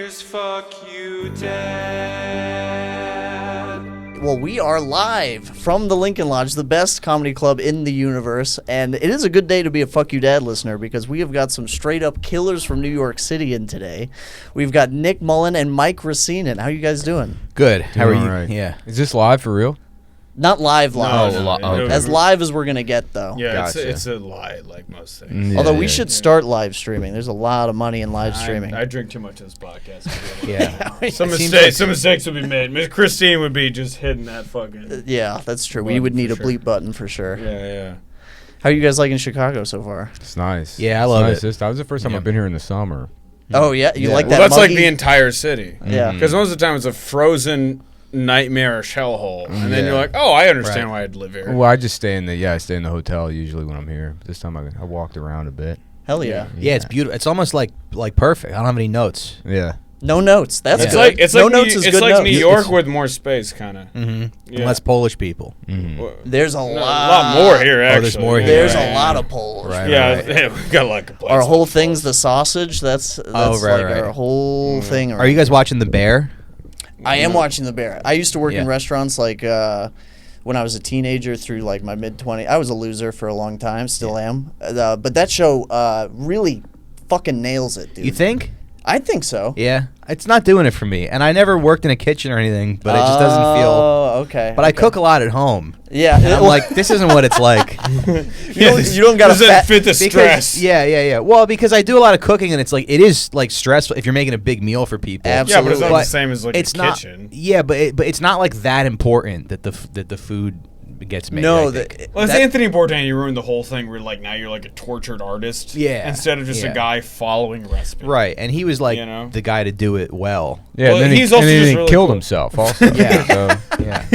here's Fuck You Dad. Well, we are live from the Lincoln Lodge, the best comedy club in the universe, and it is a good day to be a Fuck You Dad listener because we have got some straight-up killers from New York City in today. We've got Nick Mullen and Mike Recine in. How you guys doing? Good. How are you? Right. Yeah. Is this live for real? Not live. okay. As live as we're going to get, though. Yeah, Gotcha. it's a lie, like most things. Yeah, Although we yeah. should start live streaming. There's a lot of money in live streaming. I drink too much of this podcast. Yeah. Some mistakes would be made. Miss Christine would be just hitting that fucking. Yeah, that's true. We Button would need for a sure. bleep button for sure. Yeah. How are you guys liking Chicago so far? It's nice. Yeah, I It's love nice. it. That was the first time I've been here in the summer. Oh, yeah? You like Well, that that's like muggy- the entire city. Yeah. Because most of the time it's a frozen nightmarish hellhole, and then Yeah. you're like, oh, I understand Right. why I'd live here. Well, I just stay in the hotel usually when I'm here. This time I walked around a bit. Hell yeah. Yeah, it's beautiful. It's almost like perfect. I don't have any notes. Yeah. No notes. That's It's good. like it's no like notes New, is it's good like notes. New York with more space, kind of. Mm-hmm. Yeah. And less Polish people. There's a A lot. lot more here, actually. there's more here. There's Yeah, a lot of Polish. Right. Yeah, we got like a place. Our whole thing's the sausage. That's right, like right. our whole thing. Are you guys watching The Bear? I am watching The Bear. I used to work in Yeah. restaurants like when I was a teenager through like my mid-20s. I was a loser for a long time, still am. But that show really fucking nails it, dude. You think? I think so. Yeah. It's not doing it for me. And I never worked in a kitchen or anything, but it just doesn't feel. Oh, okay. But I okay. cook a lot at home. Yeah. And I'm like, this isn't what it's like. you don't got to Doesn't fit the stress. Yeah. Well, because I do a lot of cooking, and it's like it is like stressful if you're making a big meal for people. Absolutely. Yeah, but it's not But the same as like it's a not. kitchen. Yeah, but it's not like that important that the food gets made. No, I think. Well, it's that- Anthony Bourdain. You ruined the whole thing. Where like now you're like a tortured artist. Yeah, Instead of just yeah. a guy following recipes. Right, and he was like You know? the guy to do it well. Yeah, Well, and then he's he, also and then just he really killed cool. himself also. Yeah. So, Yeah,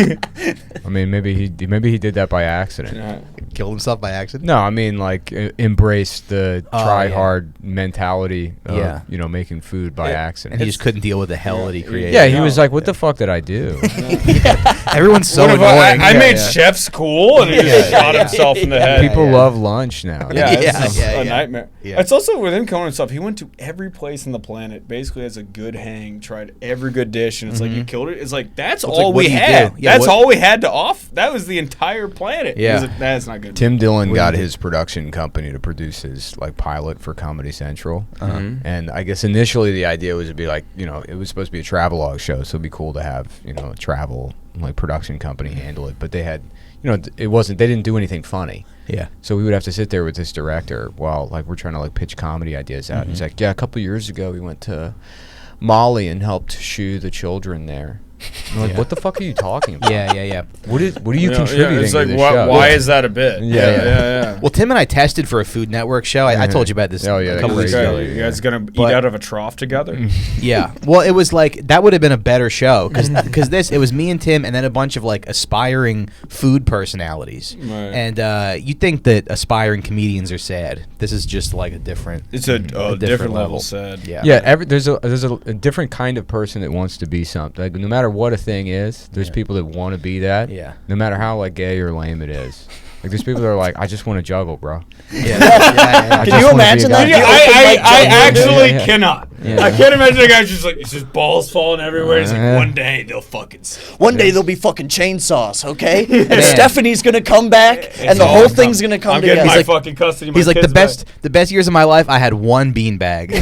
I mean, maybe he did that by accident. Yeah. killed himself by accident. No, I mean like embrace the try yeah. hard mentality of Yeah. making food by accident. And he just couldn't deal with the hell that he created. yeah, he No. was like, "What the fuck did I do?" Everyone's so What if annoying. I made Yeah. chefs cool, and he just shot himself in the head. People yeah. love lunch now. Yeah, it's Yeah, a yeah. nightmare. Yeah. It's also with him Conan stuff. He went to every place on the planet, basically has a good hang, tried every good dish, and it's like you killed it. It's like that's It's all like, what we do you had. do? Yeah, That's what- all we had to off. That was the entire planet. Yeah. That's not good. Tim Dillon got his production company to produce his like pilot for Comedy Central, and I guess initially the idea was to be like, it was supposed to be a travelogue show, so it'd be cool to have a travel like production company handle it. But they had, it wasn't. They didn't do anything funny. Yeah. So we would have to sit there with this director while like we're trying to like pitch comedy ideas out. And he's like, "Yeah, a couple years ago we went to Mali and helped shoe the children there." I'm like, Yeah. "What the fuck are you talking about? Yeah. What are you contributing It's like to this why, show?" why is that a bit? Yeah. Well, Tim and I tested for a Food Network show. I told you about this Oh, yeah, a couple that weeks crazy. ago. Okay, you guys gonna eat But- out of a trough together? Yeah. Well, it was like that would have been a better show because it was me and Tim and then a bunch of like aspiring food personalities. Right. And you think that aspiring comedians are sad. This is just like a different. It's a different different level. level sad. Yeah. Yeah, there's a different kind of person that wants to be something. Like, no matter what a thing is, there's people that want to be that. Yeah. No matter how like gay or lame it is. Like there's people that are like, I just want to juggle, bro. Yeah. I Can just you wanna be a imagine guy. that? Yeah, Yeah, I juggler. actually Yeah. cannot. Yeah. I can't imagine a guy just like it's just balls falling everywhere. It's like Uh-huh. one day they'll fucking. One day there'll be fucking chainsaws, okay? And Man. Stephanie's gonna come back, and the all whole come- thing's gonna come I'm getting together. my like- fucking custody. of my He's like kids the best years of my life. I had one beanbag,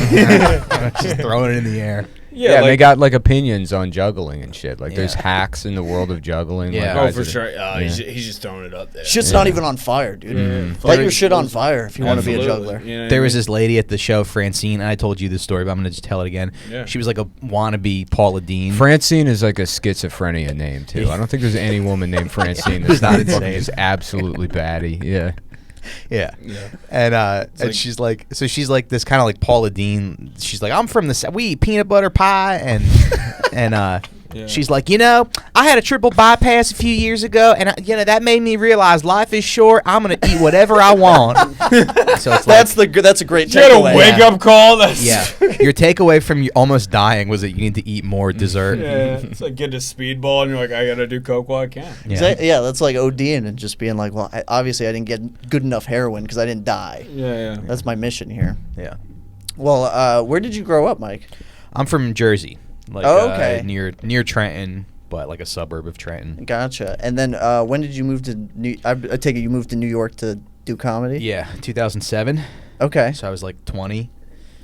just throwing it in the air. Yeah, and like, they got like opinions on juggling and shit. Like there's hacks in the world of juggling. Yeah. Like, oh guys for that- sure. Yeah. He's just throwing it up there. Shit's not even on fire, dude. Light your shit on fire if you want to be a juggler. You know what There I was mean? this lady at the show, Francine, and I told you this story, but I'm going to just tell it again. Yeah. She was like a wannabe Paula Dean. Francine is like a schizophrenia name too. I don't think there's any woman named Francine that's not insane. fucking just absolutely batty. Yeah. Yeah. And she's like, so she's like this kind of like Paula Dean. She's like, I'm from the we eat peanut butter pie, and she's like, I had a triple bypass a few years ago, and that made me realize life is short. I'm gonna eat whatever I want. So it's That's a great She had a takeaway. wake up call. That's yeah. Your takeaway from you almost dying was that you need to eat more dessert. Yeah, it's like getting a speedball and you're like, I gotta do coke while I can. Yeah. That's like ODing and just being like, well, obviously I didn't get good enough heroin because I didn't die. Yeah. That's my mission here. Yeah. Well, where did you grow up, Mike? I'm from Jersey, like near Trenton, but like a suburb of Trenton. Gotcha. And then when did you move to I take it you moved to New York to do comedy? Yeah, 2007. Okay. So I was like 20.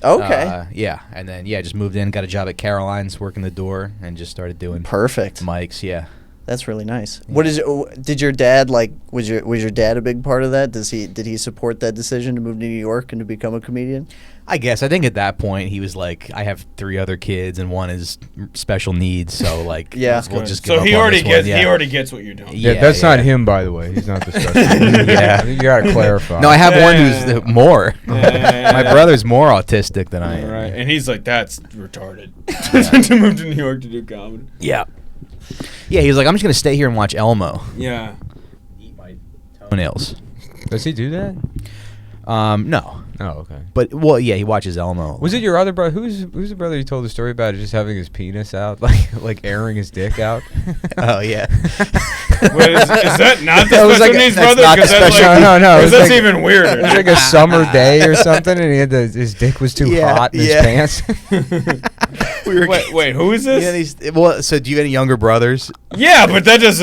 Okay. Yeah, and then just moved in, got a job at Caroline's, working the door, and just started doing perfect mics. Yeah. That's really nice. What is it? Did your dad was your dad a big part of that? Did he support that decision to move to New York and to become a comedian? I guess. I think at that point he was like, I have 3 other kids and one is special needs, so like yeah. we'll just so give he up on already this gets one. he already gets what you're doing. Yeah, that's not him, by the way. He's not the special needs. Yeah. You gotta clarify. No, I have one who's more. Yeah. My brother's more autistic than I am. Right, and he's like, that's retarded to move to New York to do comedy. Yeah. Yeah, he was like, I'm just gonna stay here and watch Elmo. Yeah. Eat my toenails. Does he do that? No. Oh, okay. But well, yeah, he watches Elmo. Was it your other brother? Who's the brother you told the story about just having his penis out, like airing his dick out? Oh yeah. Wait, is that not the That was special like needs that's brother? not the 'Cause that's special like, need. No, because it's that's like- even weirder. It was like a summer day or something, and he had his dick was too Yeah, hot in his yeah. pants. We were Wait, who is this? Yeah, well, so do you have any younger brothers? Yeah, but that's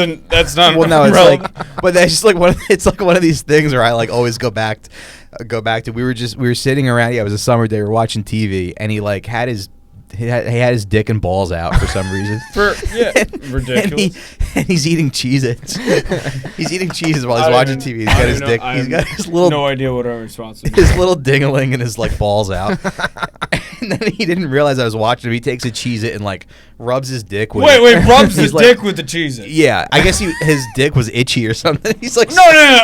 not Well, no, it's relevant. like, but that's just like it's like one of these things where I like always go back to. We were sitting around. Yeah, it was a summer day. We were watching TV, and he like had his dick and balls out for some reason. Ridiculous. And he's eating Cheez-Its. He's eating Cheez-Its while he's I watching don't TV. even- He's I got his don't dick. know. I He's have got his little no idea what our response is. his little dingling and his like balls out. And then he didn't realize I was watching him. He takes a Cheez-It and like rubs his dick with it. Wait, rubs his He's like- dick with the Cheez-Its. Yeah, I guess his dick was itchy or something. He's like, No.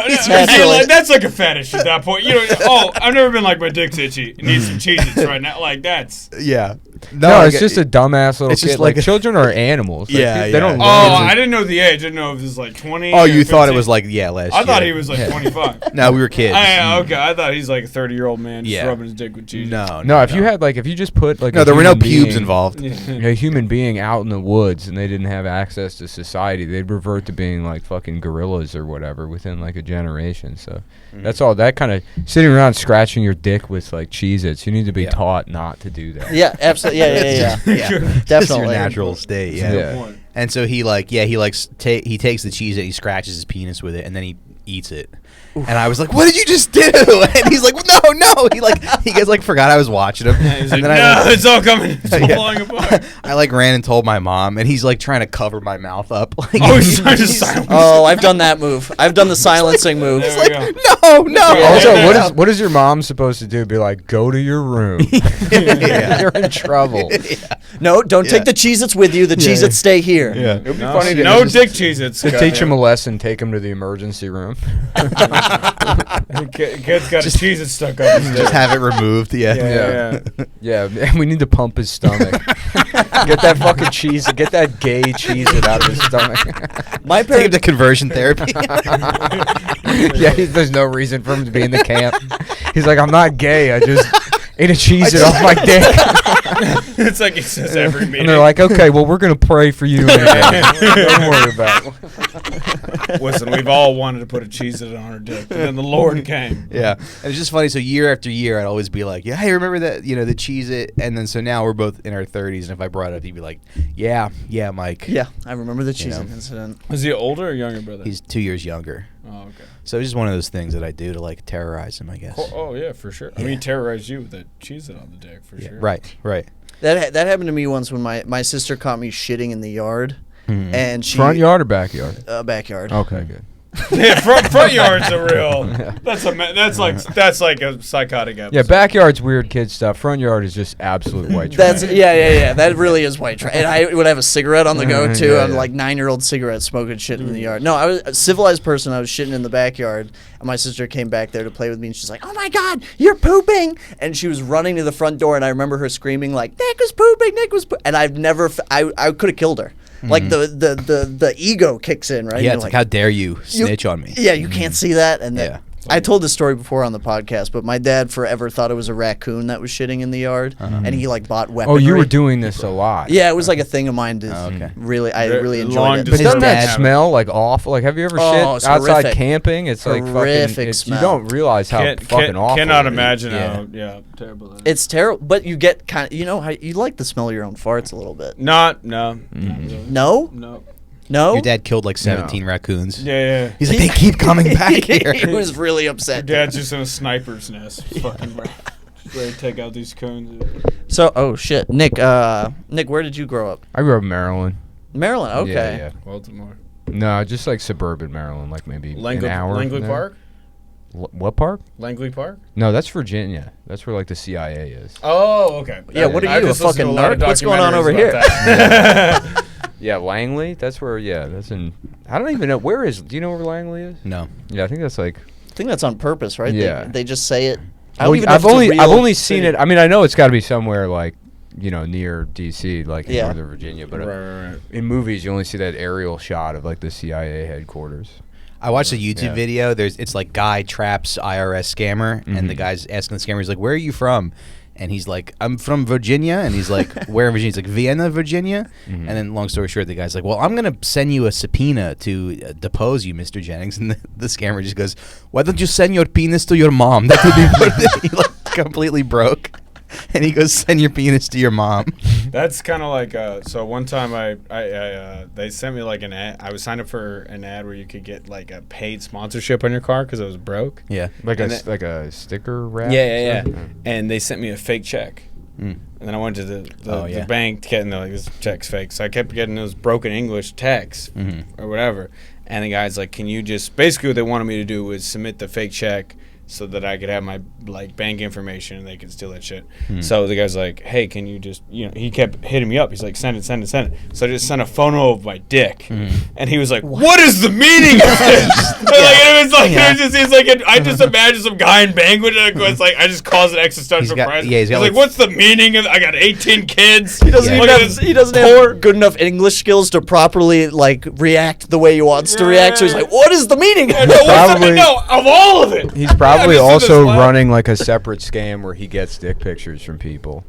He's See, natural. like, that's like a fetish at that point. You know, I've never been like, my dick's itchy. It needs some Cheez-Its right now. Like, that's... yeah. No, it's just a dumbass little It's kid. just Like like- children are animals. Like, Yeah, they yeah. don't. Oh, learn I didn't know the age. I didn't know if it was like 20 Oh, or you thought it 15. was like last I year. thought he was like Yeah. 25. No, we were kids. Okay, I thought he's like a 30-year-old man just Yeah. rubbing his dick with Cheez-Its. No, if you just put like no, a there were no human pubes being- involved. Yeah. a human being out in the woods and they didn't have access to society, they'd revert to being like fucking gorillas or whatever within like a generation. So that's all. That kind of sitting around scratching your dick with like Cheez-Its, you need to be taught not to do that. Yeah, absolutely. Yeah. Just Definitely. your natural state. Yeah. Yeah. Point. And so he takes the cheese and he scratches his penis with it and then he eats it. And I was like, "What did you just do?" And he's like, "No." He guys like forgot I was watching him. He's And like, then no, it's all coming. It's all Yeah. falling apart. I like ran and told my mom, and he's like trying to cover my mouth up. Like, Oh, he's trying to silence. Oh, I've done that move. I've done the silencing move. There He's we like, go. no. Yeah. Also, Yeah. what is your mom supposed to do? Be like, go to your room. Yeah. You're in trouble. No, don't Yeah. take the Cheez-Its with you. The Cheez-Its stay here. Yeah. It would be No, funny to no just- dick Cheez-Its. to teach him a lesson. Take him to the emergency room. Kid's got a Cheez-It stuck up his dick. Just have it removed. Yeah. Yeah, man, we need to pump his stomach. Get that fucking cheese. Get that gay cheese out of his stomach. My Take him parents. to conversion therapy. Yeah, there's no reason for him to be in the camp. He's like, I'm not gay. I just ate a cheese it off my dick. It's like he says every meeting. And they're like, okay, well, we're gonna pray for you. Anyway. Don't worry about it. Listen, we've all wanted to put a Cheez-It on our dick, and then the Lord came. Yeah, and it's just funny. So year after year, I'd always be like, "Yeah, hey, remember that? You know, the Cheez-It." And then so now we're both in our 30s, and if I brought it up, he'd be like, "Yeah, Mike." Yeah, I remember the You Cheez-It know. incident. Is he older or younger brother? He's 2 years younger, Oh, okay. so it's just one of those things that I do to like terrorize him, I guess. Oh, yeah, for sure. I Yeah. mean, he terrorized you with that Cheez-It on the dick, for Yeah, sure. right. That happened to me once when my sister caught me shitting in the yard, and she Front yard or backyard? backyard. Okay, good. Yeah, front yard's a real. That's like a psychotic episode. Yeah, backyard's weird kid stuff. Front yard is just absolute white trash. That's yeah. That really is white trash. And I would have a cigarette on the go too. Yeah, I'm yeah. like 9-year-old cigarette smoking shit in the yard. No, I was a civilized person. I was shitting in the backyard, and my sister came back there to play with me, and she's like, "Oh my god, you're pooping!" And she was running to the front door, and I remember her screaming like, "Nick was pooping, Nick was," and I've never, I could have killed her. Like the ego kicks in, right? Yeah, You're it's like, how dare you snitch on me? Yeah, you can't see that, and then I told this story before on the podcast, but my dad forever thought it was a raccoon that was shitting in the yard, and he like bought weaponry. Oh, you were doing this a lot. Yeah, it was like a thing of mine to really enjoyed it. But doesn't that smell like awful? Like, have you ever shit outside horrific. Camping? It's like fucking. Smell. You don't realize how fucking awful. Cannot imagine how terrible. It's terrible, but you get kind of how you like the smell of your own farts a little bit. No. No? Your dad killed like 17 raccoons. Yeah. He's like, they keep coming back here. He was really upset. Your dad's just in a sniper's nest. Fucking ready to take out these coons. So, oh shit, Nick, where did you grow up? I grew up in Maryland. Maryland, okay. Yeah. Baltimore. No, just like suburban Maryland, like maybe an hour. Langley Park? What park? Langley Park? No, that's Virginia. That's where like the CIA is. Oh, okay. Yeah, what are you, a fucking nerd? What's going on over here? Yeah, Langley. That's where. Yeah, that's in. I don't even know where is. Do you know where Langley is? No. Yeah, I think that's like. I think that's on purpose, right? Yeah. They just say it. I've only seen it. I mean, I know it's got to be somewhere like, near DC, like in Northern Virginia. But right. In movies, you only see that aerial shot of like the CIA headquarters. I watched a YouTube video. It's like guy traps IRS scammer, and the guy's asking the scammer, he's like, "Where are you from?" And he's like, "I'm from Virginia." And he's like, "Where in Virginia?" He's like, "Vienna, Virginia." And then, long story short, the guy's like, "Well, I'm gonna send you a subpoena to depose you, Mr. Jennings." And the scammer just goes, "Why don't you send your penis to your mom? That would be worth it." He like completely broke. And he goes, "Send your penis to your mom." That's kind of like so one time they sent me like an ad. I was signed up for an ad where you could get like a paid sponsorship on your car because I was broke. Yeah, like a sticker wrap. Yeah. And they sent me a fake check. And then I went to the bank to get, and they're like, "This check's fake." So I kept getting those broken English texts or whatever. And the guy's like, "Can you just," basically what they wanted me to do was submit the fake check so that I could have my like bank information and they could steal that shit. So the guy's like, "Hey, can you just," he kept hitting me up. He's like, "Send it." So I just sent a photo of my dick, and he was like, "What is the meaning of this?" I just imagine some guy in Bangladesh. It's like I just caused an existential crisis. He's like, "What's the meaning of? I got 18 kids." He doesn't have good enough English skills to properly like react the way he wants to react. So he's like, "What is the meaning?" Of all of it. He's probably also running like a separate scam where he gets dick pictures from people.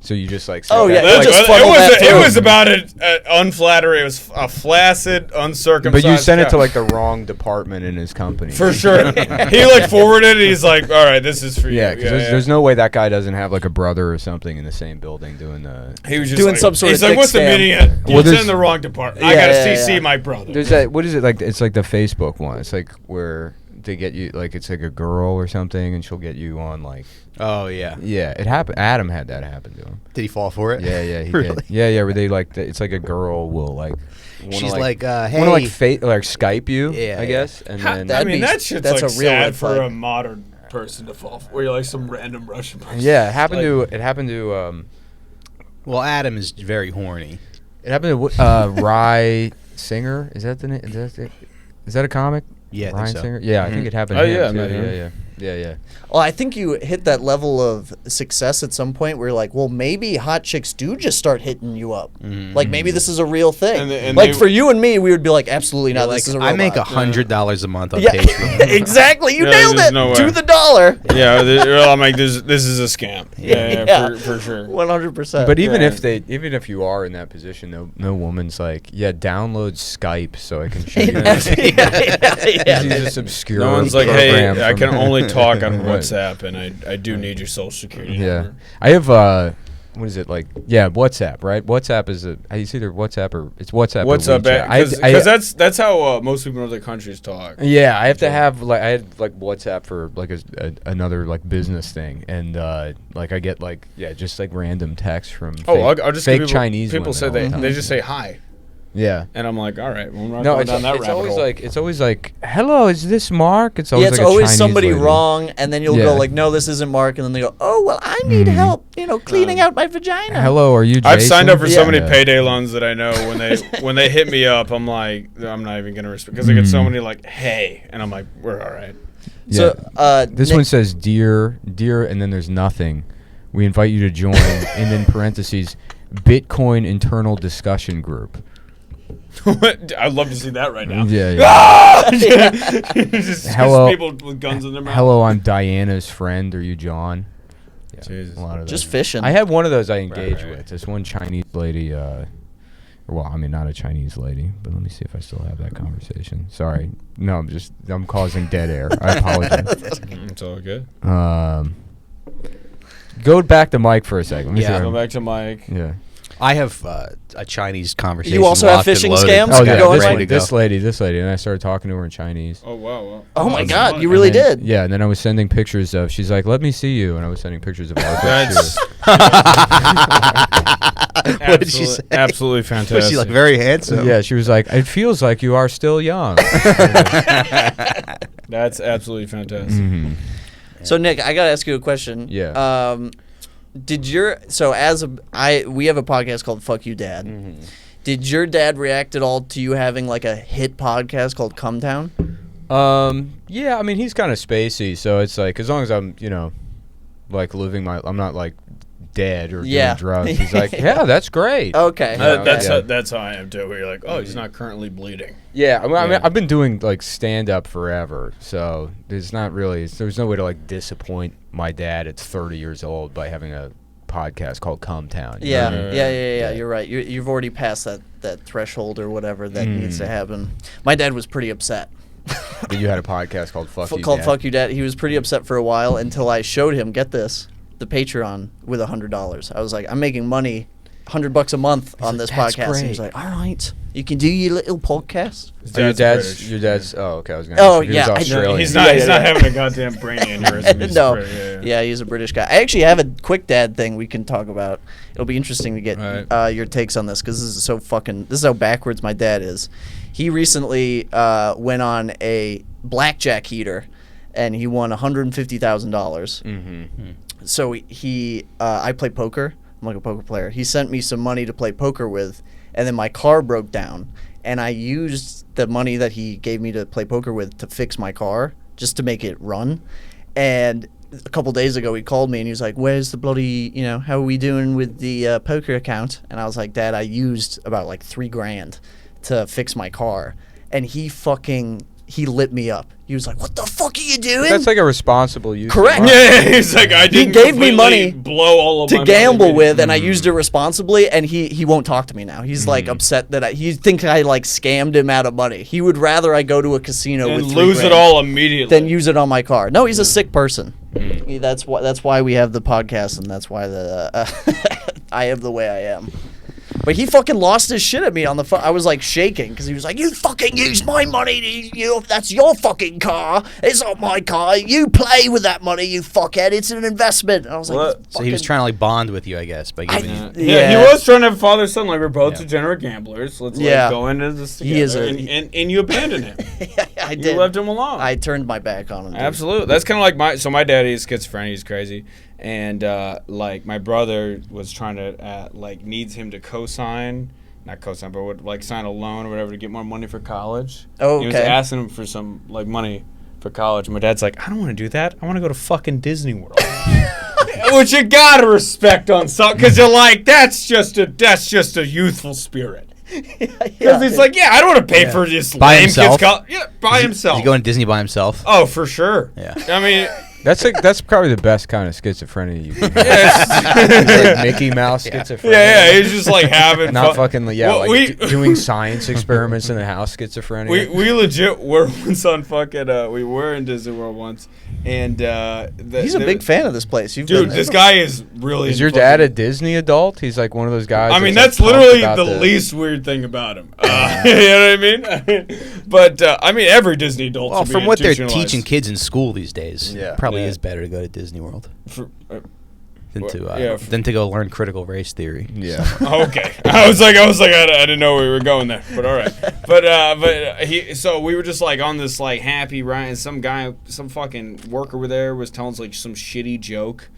So you just like say it was about it unflattering. It was a flaccid, uncircumcised. But you sent it to like the wrong department in his company. For sure. He like forwarded it. He's like, "All right, this is for you." Yeah, because there's no way that guy doesn't have like a brother or something in the same building doing the. He was just doing some sort of. He's like, "What's the meaning of it? You're in the wrong department. I gotta CC my brother." There's that. What is it like? It's like the Facebook one. It's like where they get you like it's like a girl or something, and she'll get you on like. Oh yeah. Yeah, it happened. Adam had that happen to him. Did he fall for it? Yeah, he really? did. Yeah, where they like it's like a girl will like. She's like, "Hey," wanna like Skype you. Yeah, I guess. And then that shit's that's like a real sad red for flag. a modern person to fall for. Where you're like some random Russian person. Yeah, it happened to. Well, Adam is very horny. It happened to Rye Singer. Is that the name? Is that a comic? Yeah, I Ryan think so. Singer. Yeah, I think it happened. Oh, to yeah, him, man, yeah. Well, I think you hit that level of success at some point where you're like, well, maybe hot chicks do just start hitting you up. Like maybe this is a real thing. And like for you and me, we would be like, absolutely not. This is a robot. I make $100 a month on Patreon. Exactly. You nailed it no way. to the dollar. Yeah, I'm like, this is a scam. Yeah, for sure. 100%. But even if you are in that position, no woman's like, download Skype so I can show you. Yeah. This obscure. No one's like, program "Hey, I can only talk on Right. WhatsApp, and I do need your social security number." I have what is it like? Yeah, WhatsApp, right? WhatsApp is it's either WhatsApp or it's WhatsApp. What's or up? WeChat. Because that's how most people in other countries talk. Yeah, I have to have I had like WhatsApp for like another like business thing, and like I get like just like random texts from I'll just fake give Chinese people say women all the they time. just say hi, Yeah. and I'm like, all right, well, we're not No, going down that it's rabbit always hole. it's always like, hello, is this Mark? It's always it's like a always Chinese somebody lady. wrong, and then you'll go like, no, this isn't Mark, and then they go, oh, well, I need help, cleaning out my vagina. Hello, are you Jason? I've signed up for so many Yeah. payday loans that I know when they hit me up, I'm like, I'm not even gonna respond because I get so many like, hey, and I'm like, we're all right. Yeah. So, This Nick, one says, dear, and then there's nothing. We invite you to join, and then parentheses, Bitcoin internal discussion group. I'd love to see that right now. Yeah. Just Hello. people with guns in their mouth. Hello, I'm Diana's friend. Are you John? Yeah, Jesus. a lot of Just those. fishing. I had one of those I engaged right. with. This one Chinese lady. Well, I mean, not a Chinese lady, but let me see if I still have that conversation. Sorry. No, I'm causing dead air. I apologize. It's all good. Go back to Mike for a second. Yeah. Go back to Mike. Yeah. I have a Chinese conversation. You also have locked and fishing loaded. scams? Oh, Go yeah. on, ready to go. This lady. And I started talking to her in Chinese. Oh, wow. Oh my That's God, fun. you really And then- did. Yeah, and then I was sending pictures of. She's like, "Let me see you," and I was sending pictures of her. That's What did she say? Absolutely fantastic. Was she like very handsome? Yeah, she was like, "It feels like you are still young." That's absolutely fantastic. Mhm. So Nick, I gotta ask you a question. Yeah. We have a podcast called Fuck You Dad. Mm-hmm. Did your dad react at all to you having like a hit podcast called Cumtown? Yeah, I mean, he's kind of spacey, so it's like as long as I'm, like living I'm not like dead or Yeah. doing drugs. He's like, yeah, that's great. Okay. That's how I am too. Where you're like, oh, he's not currently bleeding. Yeah, I mean, Yeah. I've been doing like stand up forever, so there's no way to like disappoint my dad at 30 years old by having a podcast called Cumtown. Yeah, Yeah. yeah. You're right. You've already passed that threshold or whatever that needs to happen. My dad was pretty upset. But you had a podcast called Fuck You Called Dad. Fuck You Dad. He was pretty upset for a while until I showed him, get this, the Patreon with $100. I was like, I'm making money, $100 a month on this "That's podcast. And he's great." like, all right, you can do your little podcast. His British. Your dad's. Oh, okay. I was gonna. Oh, ask you. He yeah, I was know. Australian. He's not. Yeah, He's yeah, not yeah. having a goddamn brain aneurysm. He's No, British, yeah, he's a British guy. I actually have a quick dad thing we can talk about. It'll be interesting to get Right. your takes on this because this is how backwards my dad is. He recently went on a blackjack heater, and he won $150,000. Mm-hmm. So I play poker. I'm like a poker player. He sent me some money to play poker with, and then my car broke down, and I used the money that he gave me to play poker with to fix my car, just to make it run. And a couple days ago, he called me, and he was like, where's the bloody, how are we doing with the poker account? And I was like, Dad, I used about like $3,000 to fix my car. And he lit me up. He was like, what the fuck are you doing? That's like a responsible use. Correct. Of money. Yeah, he's like, I didn't. gave me completely money blow all of to my gamble money. with, and I used it responsibly, and he won't talk to me now. He's like upset that he thinks I like scammed him out of money. He would rather I go to a casino and with lose it $3,000 all immediately. than use it on my car. No, he's a sick person. That's why we have the podcast, and that's why I am the way I am. But he fucking lost his shit at me on the phone. I was like shaking because he was like, "You fucking use my money. That's your fucking car. It's not my car. You play with that money, you fuckhead. It's an investment." And I was like, What? So he was trying to like bond with you, I guess, by giving you. Yeah, he was trying to have father-son. Like, we're both degenerate gamblers. Let's go into this together. He is and you abandoned him. I You did. left him alone. I turned my back on him. Dude. Absolutely. That's kind of like my daddy is schizophrenic. He's crazy. And, like, my brother was trying to, needs him to not co-sign, but would, like, sign a loan or whatever to get more money for college. Oh, He was okay. asking him for some, like, money for college. And my dad's like, I don't want to do that. I want to go to fucking Disney World. Which you gotta respect on some, because you're like, that's just a youthful spirit. Because he's like, I don't want to pay for this By lame himself? kid's college. Yeah, by himself. Is he going to Disney by himself? Oh, for sure. Yeah. I mean, That's probably the best kind of schizophrenia you can have. It's like Mickey Mouse schizophrenia. yeah, he's just like having Not fun. fucking doing science experiments in the house schizophrenia. We legit were once on fucking we were in Disney World once, and He's a big fan of this place. You've dude. been there. This guy is really. Is your dad a Disney adult? He's like one of those guys. I mean, that's that's like literally pumped the about least weird thing about him. You know what I mean? But I mean, every Disney adult. Well, should be from what they're institutionalized. teaching kids in school these days, Yeah. probably Yeah. is better to go to Disney World For- than to go learn critical race theory. Yeah. Okay, I was like, I didn't know we were going there, but all right. But so we were just like on this like happy ride, and some fucking worker over there was telling us like some shitty joke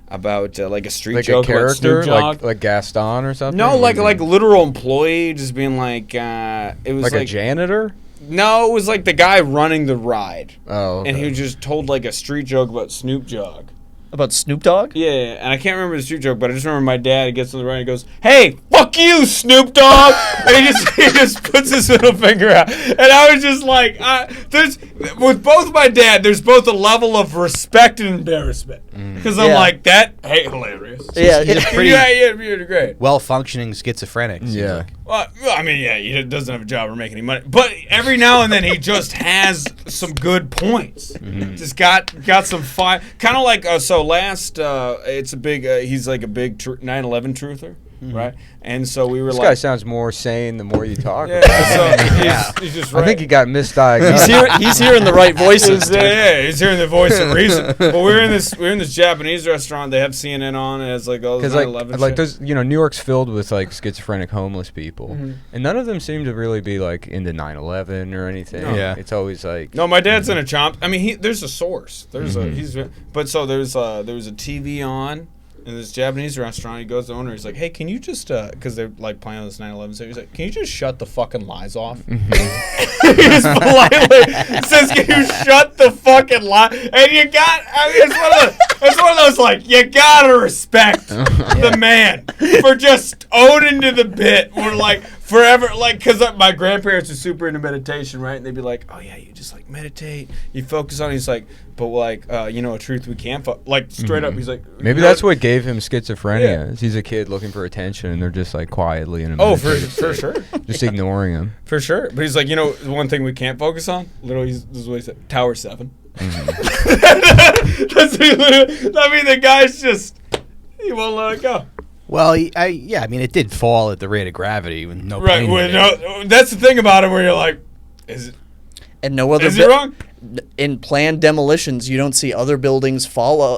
about like a street Like joke a character, about Snoop Dogg. like Gaston or something. No, like literal employee just being like it was like like a janitor. no, it was like the guy running the ride, Oh, okay. and he just told like a street joke about Snoop Dogg. About Snoop Dogg? Yeah, and I can't remember the street joke, but I just remember my dad gets on the ride and goes, "Hey, fuck you, Snoop Dogg. And he just puts his middle finger out. And I was just like, with both my dad, there's both a level of respect and embarrassment. Because I'm like, hilarious. Yeah, he's pretty... you're great. Well-functioning schizophrenic. Yeah. Like. Well, I mean, yeah, he doesn't have a job or make any money. But every now and then he just has some good points. Just got some fine. Kind of like, so last, it's a big, he's like a big 9/11 truther. Right, and so we were This like, guy sounds more sane the more you talk. He's just right. I think he got misdiagnosed. He's hearing the right voices. He's hearing the voice of reason. But we were in this Japanese restaurant. They have CNN on. It has like all this 9/11 like shit. there's New York's filled with like schizophrenic homeless people, and none of them seem to really be like into 9/11 or anything. No. Yeah, it's always like no. My dad's in a chomp. I mean, there's a source. There's there was a TV on. In this Japanese restaurant, he goes to the owner. He's like, "Hey, can you just because they're like playing on this 9/11 so he's like, can you just shut the fucking lies off?" He just politely says, "Can you shut the fucking lie?" And you got, I mean, it's one of those like you gotta respect the man for just owning to the bit. We're like forever, like because my grandparents are super into meditation, right? And they'd be like, "Oh yeah, you just like meditate, you focus on." He's like, "But like, a truth we can't like straight up." He's like, maybe that's what gave him schizophrenia. He's a kid looking for attention, and they're just like quietly in a for sure, just ignoring him for sure. But he's like, the one thing we can't focus on. Literally, this is what he said: Tower 7. That's literally. I mean, the guy's just he won't let it go. Well, I mean, it did fall at the rate of gravity with no right. Well, that's the thing about it, where you're like, is it? And no other. Is he wrong? In planned demolitions, you don't see other buildings fall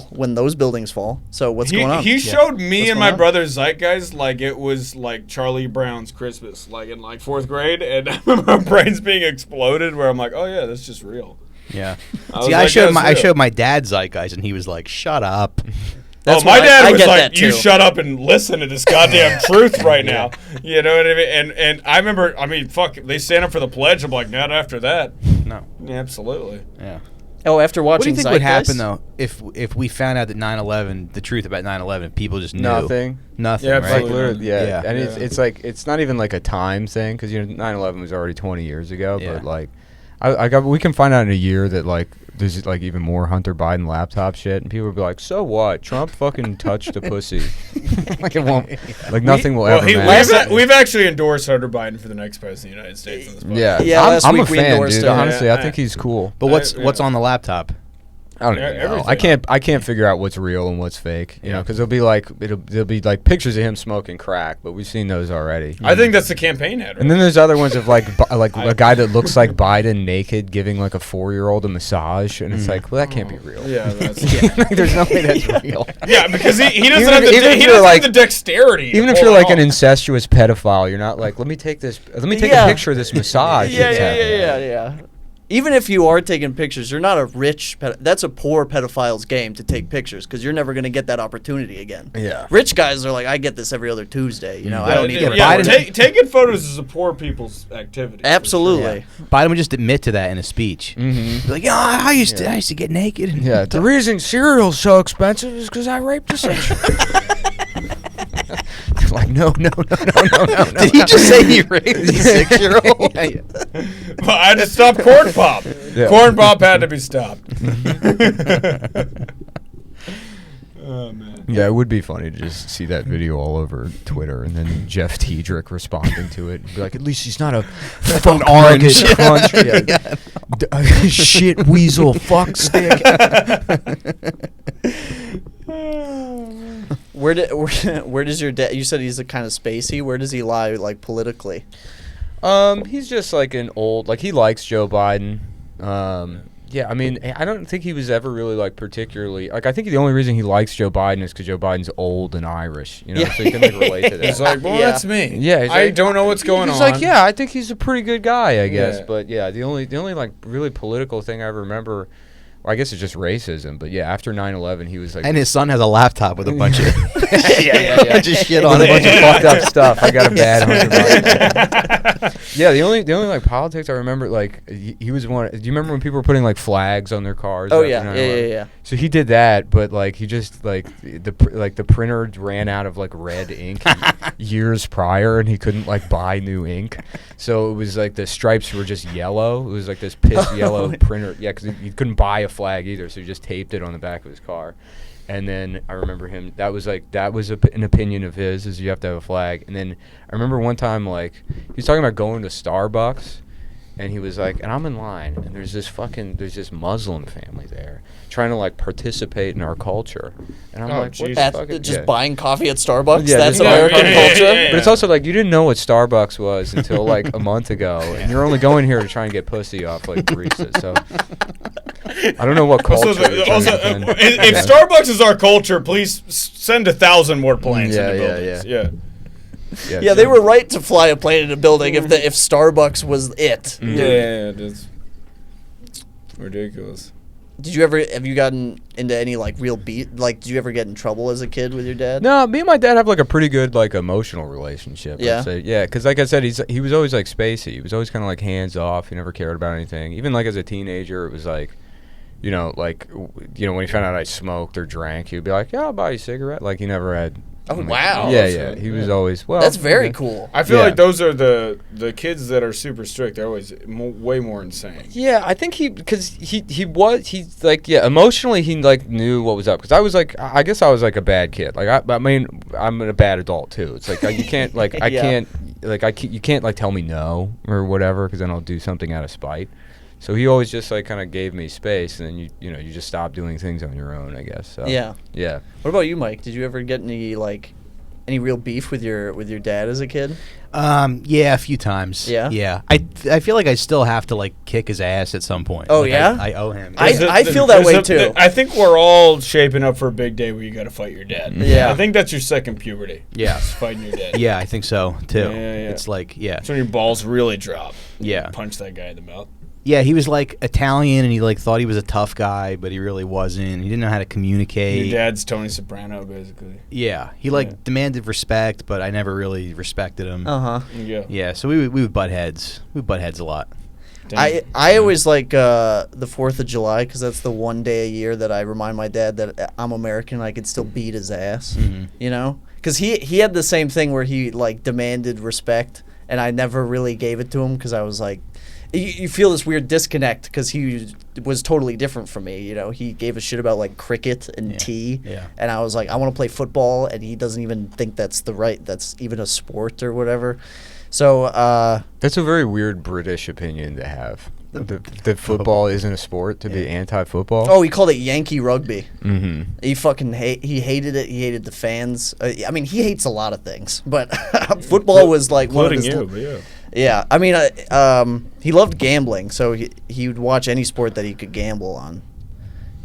when those buildings fall. So what's going on? He showed me and my brother Zeitgeist like it was like Charlie Brown's Christmas, like in like 4th grade, and I remember our brains being exploded. Where I'm like, oh yeah, that's just real. Yeah. See, I showed my dad Zeitgeist, and he was like, "Shut up." My dad was like, "You shut up and listen to this goddamn truth right now." You know what I mean? And I remember, fuck, they stand up for the pledge. I'm like, not after that. No. Yeah, absolutely. Yeah. Oh, after watching what do you think would Zeitgeist? happen, though, if we found out that 9/11, the truth about 9/11, people just knew? Nothing. Nothing, Yeah, right? absolutely. And it's like, it's not even like a time thing, because 9/11 was already 20 years ago, but like, we can find out in a year that like there's like even more Hunter Biden laptop shit, and people will be like, "So what? Trump fucking touched a pussy." Like it won't, like nothing will ever matter. We've actually endorsed Hunter Biden for the next president of the United States on this podcast. Yeah, I'm a we fan, endorsed dude. him. Honestly, I think he's cool. But what's on the laptop? I don't even know. I can't figure out what's real and what's fake. You know, because there'll be like pictures of him smoking crack, but we've seen those already. I think that's the campaign ad. Right? And then there's other ones of like a guy that looks like Biden naked giving like a 4-year-old a massage, and it's like, well, that can't be real. Yeah, that's there's no way that's real. Yeah, because he doesn't have the dexterity. Even if you're like an incestuous pedophile, you're not like, let me take a picture of this massage. Yeah. Even if you are taking pictures, you're not a rich. That's a poor pedophile's game to take pictures, because you're never going to get that opportunity again. Yeah. Rich guys are like, I get this every other Tuesday. I don't need to. Taking photos is a poor people's activity. Absolutely. Sure. Biden would just admit to that in a speech. Mm-hmm. Like, I used to get naked. Yeah. The reason cereal's so expensive is because I raped a 6-year-old. Like, no. Did he just say he raped a 6-year-old? Well, I had to stop Corn Pop. Yeah. Corn Pop had to be stopped. Oh, man. Yeah, it would be funny to just see that video all over Twitter, and then Jeff Tiedrick responding to it. Be like, at least he's not a fucking orange shit weasel fuck stick. Where does your dad? You said he's a kind of spacey. Where does he lie, like, politically? He's just like an old, like, he likes Joe Biden. Yeah, I mean, I don't think he was ever really like particularly like. I think the only reason he likes Joe Biden is because Joe Biden's old and Irish, so he can like relate to that. He's like, well, that's me. Yeah, I don't know what's going on. He's like, yeah, I think he's a pretty good guy, I guess. Yeah. But yeah, the only like really political thing I remember, I guess it's just racism, but yeah, after 9/11, he was like, and his son has a laptop with a bunch of just shit on a bunch of fucked up stuff. I got a bad $100. Yeah, the only like politics I remember, like he was one. Do you remember when people were putting like flags on their cars? Oh yeah. So he did that, but like he just like the printer ran out of like red ink years prior, and he couldn't like buy new ink. So it was like the stripes were just yellow. It was like this piss yellow printer. Yeah, because he couldn't buy a flag either, so he just taped it on the back of his car. And then I remember him. That was an opinion of his, is you have to have a flag. And then I remember one time, like he was talking about going to Starbucks, and he was like, and I'm in line, and there's this Muslim family there trying to like participate in our culture, and I'm like, what the fuck? Just buying coffee at Starbucks? Yeah, that's American culture. But it's also like you didn't know what Starbucks was until like a month ago, and you're only going here to try and get pussy off like baristas. So I don't know what culture. If Starbucks is our culture, please send 1,000 more planes into buildings. Yeah, they were right to fly a plane in a building if Starbucks was it. Yeah, it's ridiculous. Have you gotten into any like real beat? Like, did you ever get in trouble as a kid with your dad? No, me and my dad have like a pretty good like emotional relationship. Yeah, I'd say. Yeah, because like I said, he was always like spacey. He was always kind of like hands off. He never cared about anything. Even like as a teenager, it was like, when he found out I smoked or drank, he'd be like, "Yeah, I'll buy you a cigarette." Like he never had. Oh wow! Yeah. He was always That's very cool. I feel like those are the kids that are super strict. They're always way more insane. Yeah, I think emotionally he like knew what was up, because I was like, I guess I was like a bad kid. Like I mean I'm a bad adult too. It's like you can't like you can't like tell me no or whatever, because then I'll do something out of spite. So he always just like kind of gave me space, and then you just stop doing things on your own, I guess. So, yeah. Yeah. What about you, Mike? Did you ever get any real beef with your dad as a kid? Yeah, a few times. Yeah. Yeah. I feel like I still have to like kick his ass at some point. Oh like, yeah. I owe him. I feel that way too. I think we're all shaping up for a big day where you got to fight your dad. Yeah. I think that's your second puberty. Yeah. Just fighting your dad. Yeah, I think so too. Yeah. It's like That's when your balls really drop. Yeah. Punch that guy in the mouth. Yeah, he was like Italian, and he like thought he was a tough guy, but he really wasn't. He didn't know how to communicate. Your dad's Tony Soprano, basically. Yeah, he demanded respect, but I never really respected him. Yeah. Yeah, so we would butt heads. We butt heads a lot. I always like the 4th of July, because that's the one day a year that I remind my dad that I'm American and I can still beat his ass. Mm-hmm. Because he had the same thing where he like demanded respect, and I never really gave it to him, because I was like, you feel this weird disconnect, because he was totally different from me. He gave a shit about like cricket and tea, and I was like, I want to play football, and he doesn't even think that's even a sport or whatever. So that's a very weird British opinion to have. That football isn't a sport, to be anti-football. Oh, he called it Yankee rugby. Mm-hmm. He fucking he hated it. He hated the fans. I mean, he hates a lot of things, but football was like one of his. Yeah, I mean, he loved gambling, so he would watch any sport that he could gamble on,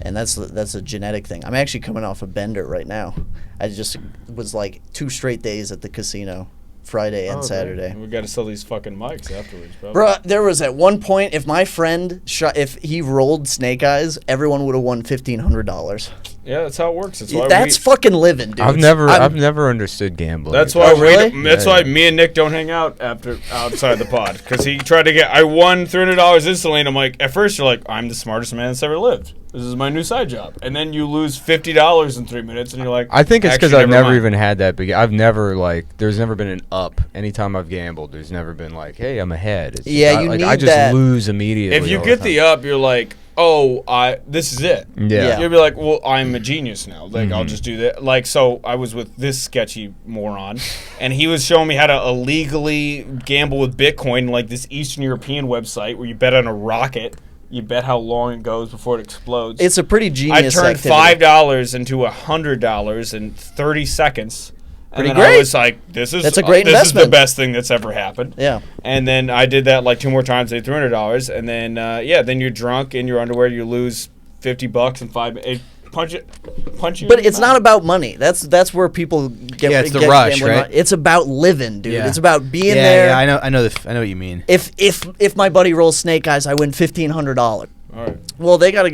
and that's a genetic thing. I'm actually coming off a bender right now. I just was like 2 straight days at the casino, Friday and Saturday. We got to sell these fucking mics afterwards, bro. Bro, there was at one point, if my friend if he rolled snake eyes, everyone would have won $1,500. Yeah, that's how it works. That's fucking living, dude. I've never understood gambling. That's why why me and Nick don't hang out outside the pod, because he tried to I won $300 instantly, and I'm like, at first you're like, I'm the smartest man that's ever lived. This is my new side job, and then you lose $50 in 3 minutes, and you're like, I think it's because I've never even had that big. I've never there's never been an up. Anytime I've gambled, there's never been like, hey, I'm ahead. It's I just lose immediately. If you get the up, you're like, oh, this is it. Yeah. You'll be like, well, I'm a genius now. Like, I'll just do that. Like, so I was with this sketchy moron, and he was showing me how to illegally gamble with Bitcoin, like this Eastern European website where you bet on a rocket. You bet how long it goes before it explodes. It's a pretty genius I turned $5 into $100 in 30 seconds. And then I was like, that's a great investment. This is the best thing that's ever happened. Yeah. And then I did that like 2 more times, I did $300. And then, then you're drunk in your underwear, you lose $50 in 5 minutes. Punch you. But it's not about money. That's where people get. Yeah, it's the rush, right? It's about living, dude. Yeah. It's about being there. Yeah, I know what you mean. If my buddy rolls snake eyes, I win $1,500. All right. Well, they got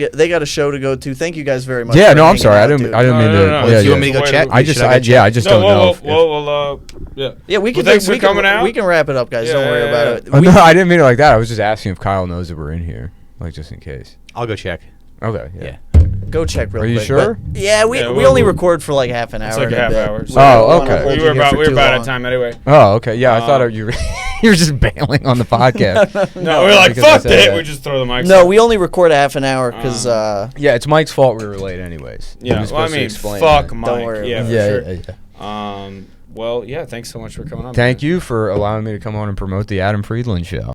a show to go to. Thank you guys very much. Yeah, for no, I'm hanging sorry. I out, didn't dude. mean to. No. Yeah, You want me to go check? I just don't know. Yeah, we can. Thanks for we coming can, out. We can wrap it up, guys. Don't worry about it. Oh, no, I didn't mean it like that. I was just asking if Kyle knows that we're in here, like just in case. I'll go check. Okay. Yeah. Go check real Are quick. you sure? But yeah, we Yeah, only record for like half an hour. It's like and a half bit. hour. We So Oh, don't wanna okay. hold We you were here for about too out of long. time anyway. Oh, okay. Yeah, I thought you were you were just bailing on the podcast. No, we're like, because I fuck said it. that. We just throw the mics. No, out. we only record a half an hour because Yeah, it's Mike's fault we were late, anyways. He Yeah, was well, I supposed to mean, explain fuck that. Mike. Don't worry Yeah, about for it. sure. Well, yeah. Thanks so much for coming on. Thank you for allowing me to come on and promote the Adam Friedland Show.